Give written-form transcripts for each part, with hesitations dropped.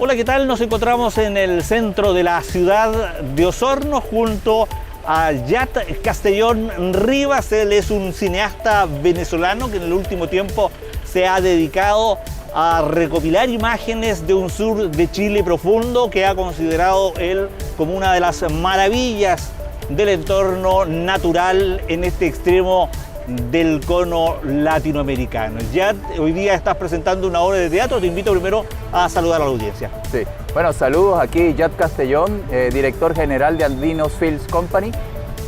Hola, ¿qué tal? Nos encontramos en el centro de la ciudad de Osorno junto a Yat Castellón Rivas. Él es un cineasta venezolano que en el último tiempo se ha dedicado a recopilar imágenes de un sur de Chile profundo que ha considerado él como una de las maravillas del entorno natural en este extremo del cono latinoamericano. Ya hoy día estás presentando una obra de teatro, te invito primero a saludar a la audiencia. Sí, bueno, saludos, aquí Yat Castellón, director general de Andinos Films Company.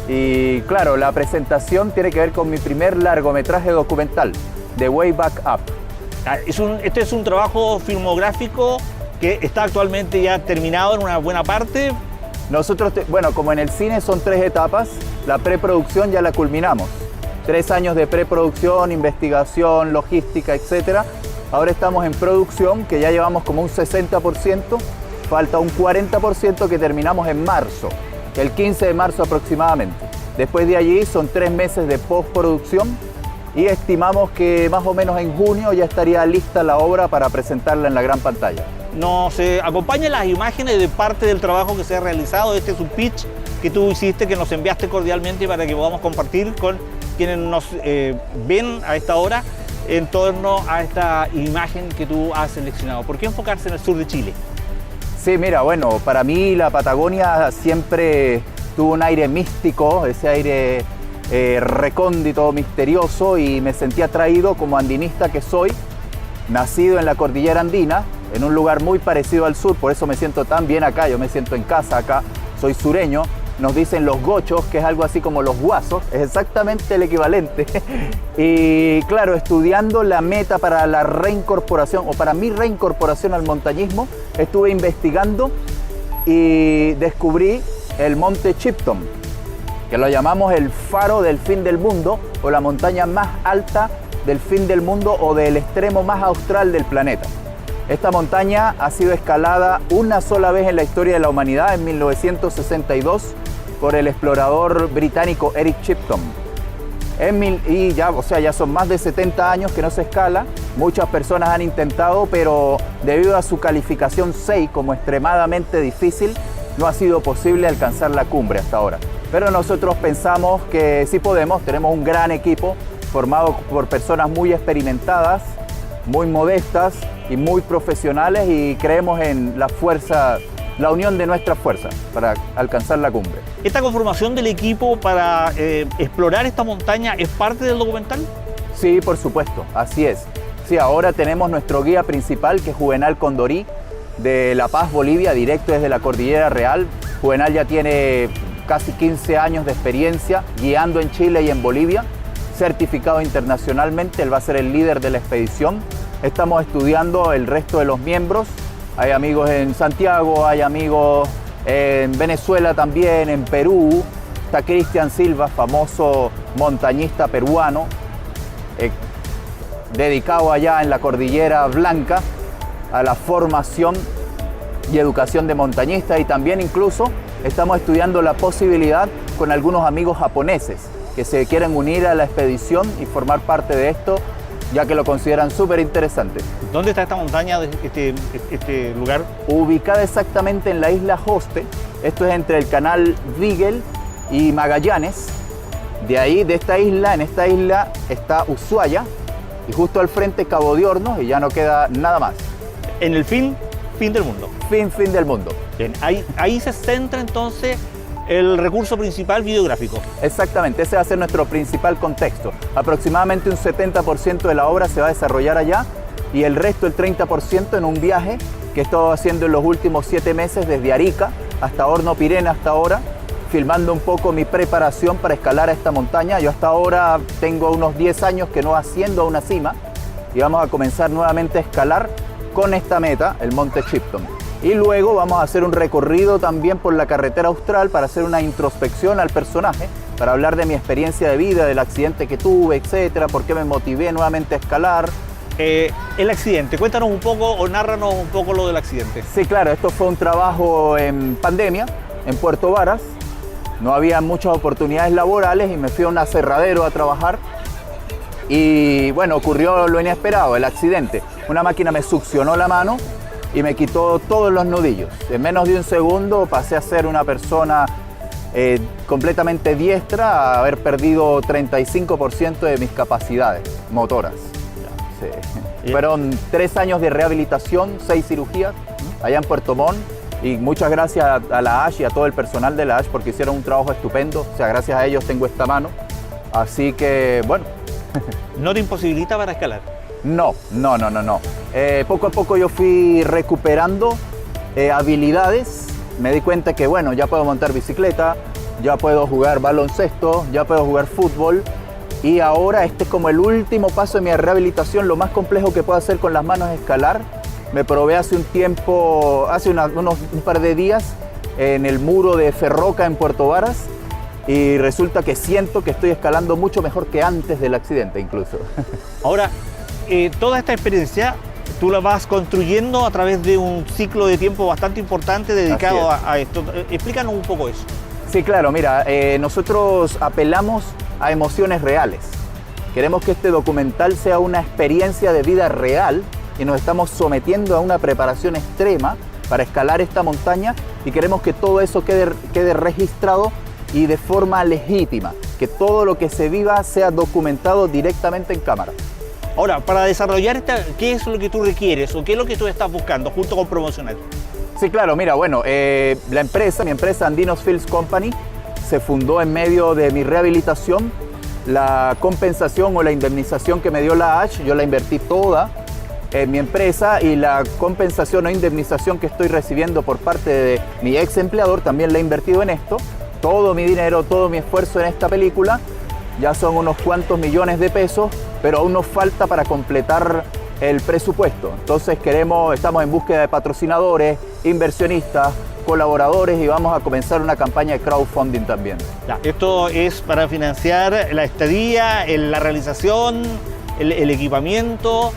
Y claro, la presentación tiene que ver con mi primer largometraje documental, The Way Back Up. Este es un trabajo filmográfico que está actualmente ya terminado en una buena parte. Nosotros, bueno, como en el cine son 3 etapas, la preproducción ya la culminamos. 3 años de preproducción, investigación, logística, etc. Ahora estamos en producción, que ya llevamos como un 60%, falta un 40% que terminamos en marzo, el 15 de marzo aproximadamente. Después de allí son 3 meses de postproducción y estimamos que más o menos en junio ya estaría lista la obra para presentarla en la gran pantalla. Nos acompañan las imágenes de parte del trabajo que se ha realizado. Este es un pitch que tú hiciste, que nos enviaste cordialmente para que podamos compartir con quienes nos ven a esta hora en torno a esta imagen que tú has seleccionado. ¿Por qué enfocarse en el sur de Chile? Sí, mira, bueno, para mí la Patagonia siempre tuvo un aire místico, ese aire recóndito, misterioso, y me sentí atraído como andinista que soy, nacido en la cordillera andina, en un lugar muy parecido al sur, por eso me siento tan bien acá, yo me siento en casa acá, soy sureño. Nos dicen los gochos, que es algo así como los guasos, es exactamente el equivalente. Y claro, estudiando la meta para la reincorporación, o para mi reincorporación al montañismo, estuve investigando y descubrí el monte Chipton, que lo llamamos el faro del fin del mundo, o la montaña más alta del fin del mundo, o del extremo más austral del planeta. Esta montaña ha sido escalada una sola vez en la historia de la humanidad, en 1962, por el explorador británico Eric Chipton. Y ya, o sea, ya son más de 70 años que no se escala. Muchas personas han intentado, pero debido a su calificación 6 como extremadamente difícil, no ha sido posible alcanzar la cumbre hasta ahora. Pero nosotros pensamos que sí podemos, tenemos un gran equipo formado por personas muy experimentadas, muy modestas y muy profesionales, y creemos en la fuerza, la unión de nuestras fuerzas para alcanzar la cumbre. ¿Esta conformación del equipo para explorar esta montaña es parte del documental? Sí, por supuesto, así es. Sí, ahora tenemos nuestro guía principal, que es Juvenal Condorí, de La Paz, Bolivia, directo desde la Cordillera Real. Juvenal ya tiene casi 15 años de experiencia guiando en Chile y en Bolivia, certificado internacionalmente. Él va a ser el líder de la expedición. Estamos estudiando el resto de los miembros. Hay amigos en Santiago, hay amigos en Venezuela también, en Perú. Está Cristian Silva, famoso montañista peruano, dedicado allá en la Cordillera Blanca a la formación y educación de montañistas. Y también incluso estamos estudiando la posibilidad con algunos amigos japoneses que se quieren unir a la expedición y formar parte de esto, ya que lo consideran súper interesante. ¿Dónde está esta montaña, este lugar? Ubicada exactamente en la isla Hoste. Esto es entre el canal Beagle y Magallanes. De ahí, de esta isla, en esta isla está Ushuaia, y justo al frente Cabo de Hornos, y ya no queda nada más. En el fin del mundo. Fin del mundo. Bien, ahí se centra entonces el recurso principal videográfico. Exactamente, ese va a ser nuestro principal contexto. Aproximadamente un 70% de la obra se va a desarrollar allá, y el resto, el 30%, en un viaje que he estado haciendo en los últimos 7 meses desde Arica hasta Horno Pirena hasta ahora, filmando un poco mi preparación para escalar a esta montaña. Yo hasta ahora tengo unos 10 años que no asciendo a una cima, y vamos a comenzar nuevamente a escalar con esta meta, el monte Chipton. Y luego vamos a hacer un recorrido también por la carretera austral para hacer una introspección al personaje, para hablar de mi experiencia de vida, del accidente que tuve, etcétera, por qué me motivé nuevamente a escalar. El accidente, cuéntanos un poco o nárranos un poco lo del accidente. Sí, claro, esto fue un trabajo en pandemia, en Puerto Varas. No había muchas oportunidades laborales y me fui a un aserradero a trabajar. Y bueno, ocurrió lo inesperado, el accidente. Una máquina me succionó la mano y me quitó todos los nudillos. En menos de un segundo pasé a ser una persona completamente diestra, a haber perdido 35% de mis capacidades motoras. Sí. Fueron 3 años de rehabilitación, 6 cirugías allá en Puerto Montt, y muchas gracias a la ASH y a todo el personal de la ASH porque hicieron un trabajo estupendo. O sea, gracias a ellos tengo esta mano. Así que, bueno. ¿No te imposibilita para escalar? No. Poco a poco yo fui recuperando habilidades. Me di cuenta que, bueno, ya puedo montar bicicleta, ya puedo jugar baloncesto, ya puedo jugar fútbol. Y ahora este es como el último paso de mi rehabilitación. Lo más complejo que puedo hacer con las manos es escalar. Me probé hace un tiempo, un par de días, en el muro de Ferroca en Puerto Varas, y resulta que siento que estoy escalando mucho mejor que antes del accidente incluso. Ahora, toda esta experiencia tú la vas construyendo a través de un ciclo de tiempo bastante importante dedicado a esto. Explícanos un poco eso. Sí, claro, mira, nosotros apelamos a emociones reales. Queremos que este documental sea una experiencia de vida real y nos estamos sometiendo a una preparación extrema para escalar esta montaña, y queremos que todo eso quede registrado y de forma legítima, que todo lo que se viva sea documentado directamente en cámara. Ahora, para desarrollar esta, ¿qué es lo que tú requieres o qué es lo que tú estás buscando junto con Promocional? Sí, claro, mira, bueno, mi empresa Andinos Films Company se fundó en medio de mi rehabilitación. La compensación o la indemnización que me dio la ASH, yo la invertí toda en mi empresa, y la compensación o indemnización que estoy recibiendo por parte de mi ex empleador también la he invertido en esto. Todo mi dinero, todo mi esfuerzo en esta película, ya son unos cuantos millones de pesos, pero aún nos falta para completar el presupuesto. Entonces estamos en búsqueda de patrocinadores, inversionistas, colaboradores, y vamos a comenzar una campaña de crowdfunding también. Ya, esto es para financiar la estadía, la realización, el equipamiento,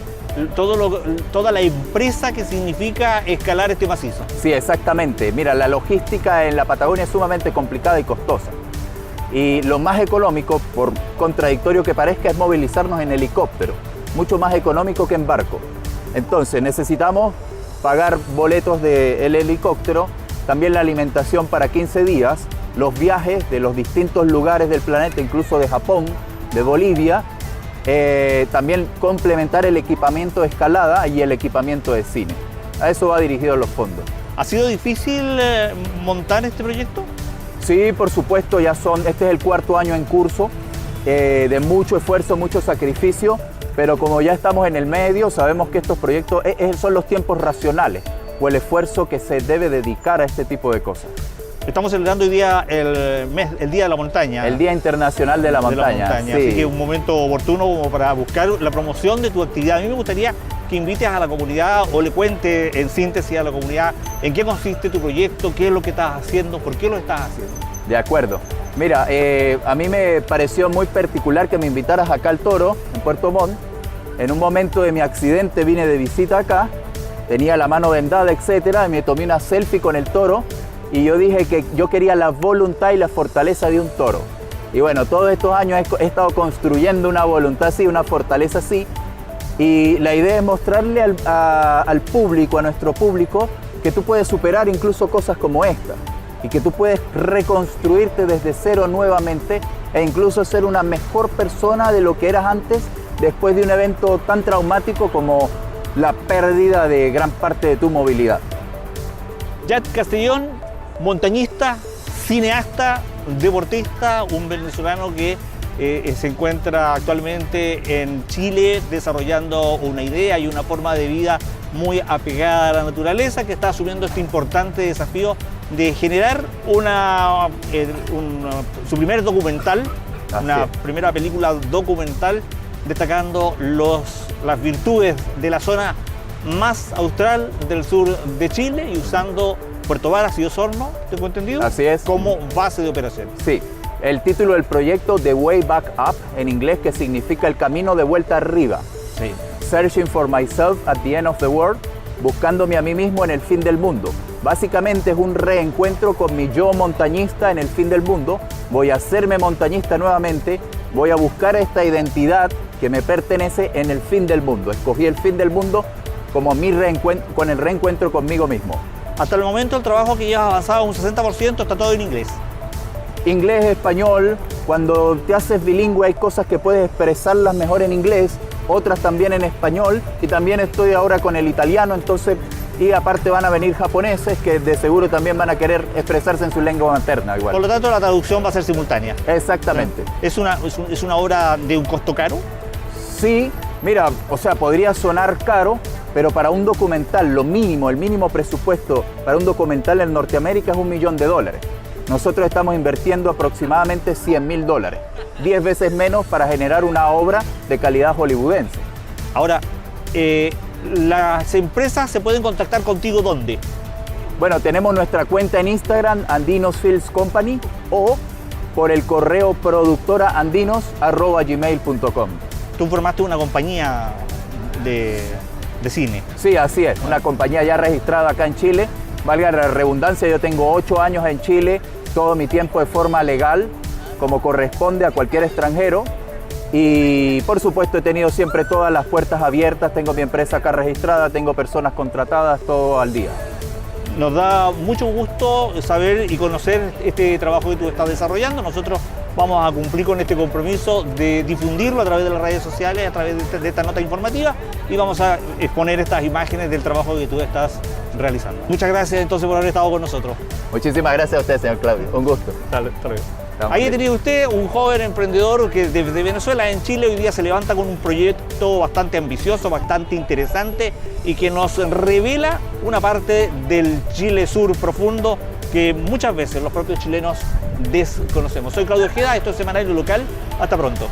toda la empresa que significa escalar este macizo. Sí, exactamente. Mira, la logística en la Patagonia es sumamente complicada y costosa. Y lo más económico, por contradictorio que parezca, es movilizarnos en helicóptero. Mucho más económico que en barco. Entonces necesitamos pagar boletos del helicóptero, también la alimentación para 15 días, los viajes de los distintos lugares del planeta, incluso de Japón, de Bolivia, también complementar el equipamiento de escalada y el equipamiento de cine. A eso va dirigido los fondos. ¿Ha sido difícil montar este proyecto? Sí, por supuesto, este es el 4º año en curso, de mucho esfuerzo, mucho sacrificio, pero como ya estamos en el medio, sabemos que estos proyectos son los tiempos racionales o el esfuerzo que se debe dedicar a este tipo de cosas. Estamos celebrando hoy día el Día de la Montaña. El Día Internacional de la Montaña. Sí. Así que es un momento oportuno como para buscar la promoción de tu actividad. A mí me gustaría que invites a la comunidad o le cuentes en síntesis a la comunidad en qué consiste tu proyecto, qué es lo que estás haciendo, por qué lo estás haciendo. De acuerdo. Mira, a mí me pareció muy particular que me invitaras acá al Toro, en Puerto Montt. En un momento de mi accidente vine de visita acá, tenía la mano vendada, etcétera, y me tomé una selfie con el toro. Y yo dije que yo quería la voluntad y la fortaleza de un toro. Y bueno, todos estos años he estado construyendo una voluntad así, una fortaleza así. Y la idea es mostrarle al público, a nuestro público, que tú puedes superar incluso cosas como esta. Y que tú puedes reconstruirte desde cero nuevamente e incluso ser una mejor persona de lo que eras antes, después de un evento tan traumático como la pérdida de gran parte de tu movilidad. Yat Castellón, montañista, cineasta, deportista, un venezolano que se encuentra actualmente en Chile desarrollando una idea y una forma de vida muy apegada a la naturaleza, que está asumiendo este importante desafío de generar su primer documental, una primera película documental destacando las virtudes de la zona más austral del sur de Chile y usando Puerto Varas y Osorno, ¿tengo entendido? Así es. Como base de operación. Sí, el título del proyecto The Way Back Up, en inglés, que significa el camino de vuelta arriba. Sí. Searching for myself at the end of the world, buscándome a mí mismo en el fin del mundo. Básicamente es un reencuentro con mi yo montañista en el fin del mundo. Voy a hacerme montañista nuevamente, voy a buscar esta identidad que me pertenece en el fin del mundo. Escogí el fin del mundo como con el reencuentro conmigo mismo. Hasta el momento el trabajo que llevas avanzado un 60% está todo en inglés. Inglés, español, cuando te haces bilingüe hay cosas que puedes expresarlas mejor en inglés, otras también en español, y también estoy ahora con el italiano, entonces, y aparte van a venir japoneses que de seguro también van a querer expresarse en su lengua materna igual. Por lo tanto la traducción va a ser simultánea. Exactamente. ¿Es una obra de un costo caro? Sí, mira, o sea, podría sonar caro, pero para un documental, lo mínimo, el mínimo presupuesto para un documental en Norteamérica es $1 millón. Nosotros estamos invirtiendo aproximadamente $100.000, 10 veces menos para generar una obra de calidad hollywoodense. Ahora, las empresas se pueden contactar contigo ¿dónde? Bueno, tenemos nuestra cuenta en Instagram, Andinos Films Company, o por el correo productoraandinos@gmail.com. Tú formaste una compañía de cine. Sí, así es, una compañía ya registrada acá en Chile. Valga la redundancia, yo tengo 8 años en Chile, todo mi tiempo de forma legal, como corresponde a cualquier extranjero. Y por supuesto he tenido siempre todas las puertas abiertas, tengo mi empresa acá registrada, tengo personas contratadas, todo al día. Nos da mucho gusto saber y conocer este trabajo que tú estás desarrollando. Nosotros vamos a cumplir con este compromiso de difundirlo a través de las redes sociales, a través de esta nota informativa, y vamos a exponer estas imágenes del trabajo que tú estás realizando. Muchas gracias entonces por haber estado con nosotros. Muchísimas gracias a usted, señor Claudio. Un gusto. Hasta luego. Ahí ha tenido usted un joven emprendedor que desde Venezuela en Chile hoy día se levanta con un proyecto bastante ambicioso, bastante interesante y que nos revela una parte del Chile sur profundo que muchas veces los propios chilenos desconocemos. Soy Claudio Ojeda, esto es Semanario Local. Hasta pronto.